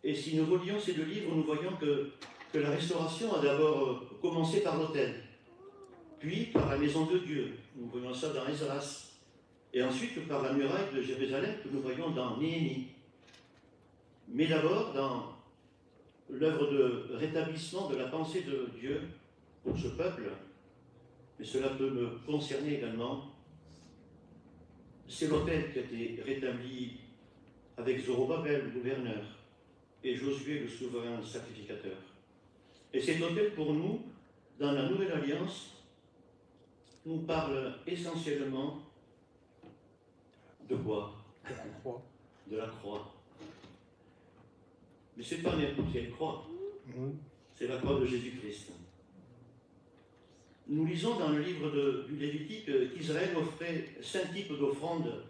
Et si nous relions ces deux livres, nous voyons que la restauration a d'abord commencé par l'autel, puis par la maison de Dieu. Nous voyons ça dans Esdras. Et ensuite par la muraille de Jérusalem que nous voyons dans Néhémie. Mais d'abord dans l'œuvre de rétablissement de la pensée de Dieu pour ce peuple, et cela peut me concerner également, c'est l'autel qui a été rétabli avec Zorobabel, le gouverneur, et Josué, le souverain sacrificateur. Et cet autel, pour nous, dans la Nouvelle Alliance, nous parle essentiellement de quoi? De la croix. De la croix. Mais ce n'est pas n'importe quelle croix. C'est la croix de Jésus-Christ. Nous lisons dans le livre du Lévitique qu'Israël offrait 5 types d'offrandes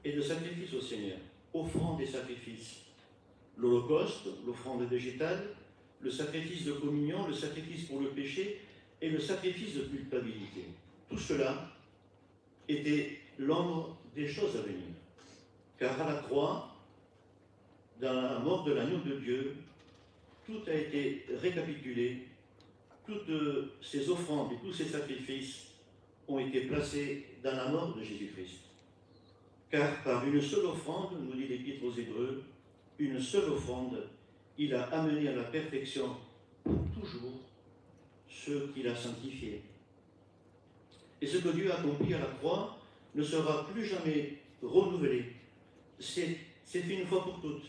et de sacrifices au Seigneur. Offrandes et sacrifices. L'Holocauste, l'offrande végétale, le sacrifice de communion, le sacrifice pour le péché et le sacrifice de culpabilité. Tout cela était l'ombre des choses à venir. Car à la croix, dans la mort de l'agneau de Dieu, tout a été récapitulé, toutes ces offrandes et tous ces sacrifices ont été placés dans la mort de Jésus-Christ. Car par une seule offrande, nous dit l'Épître aux Hébreux, une seule offrande, il a amené à la perfection pour toujours ceux qu'il a sanctifiés. Et ce que Dieu a accompli à la croix ne sera plus jamais renouvelé. C'est fait une fois pour toutes.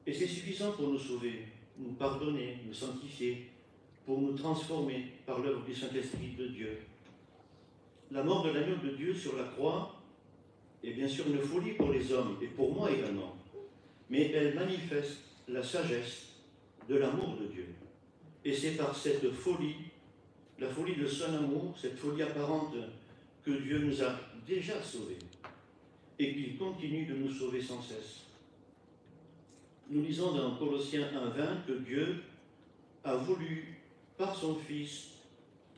Et c'est suffisant pour nous sauver, nous pardonner, nous sanctifier, pour nous transformer par l'œuvre du Saint-Esprit de Dieu. La mort de l'agneau de Dieu sur la croix est bien sûr une folie pour les hommes, et pour moi également, mais elle manifeste la sagesse de l'amour de Dieu. Et c'est par cette folie, la folie de son amour, cette folie apparente, que Dieu nous a déjà sauvés, et qu'il continue de nous sauver sans cesse. Nous lisons dans Colossiens 1,20 que Dieu a voulu, par son Fils,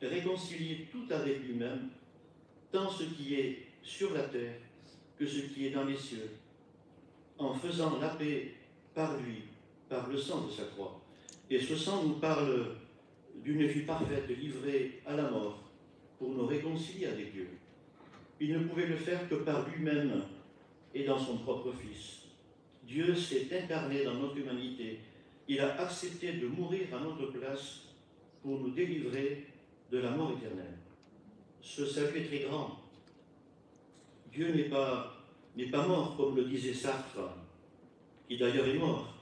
réconcilier tout avec lui-même, tant ce qui est sur la terre que ce qui est dans les cieux, en faisant la paix par lui, par le sang de sa croix. Et ce sang nous parle d'une vie parfaite livrée à la mort pour nous réconcilier avec Dieu. Il ne pouvait le faire que par lui-même et dans son propre Fils. Dieu s'est incarné dans notre humanité. Il a accepté de mourir à notre place pour nous délivrer de la mort éternelle. Ce salut est très grand. Dieu n'est pas mort, comme le disait Sartre, qui d'ailleurs est mort.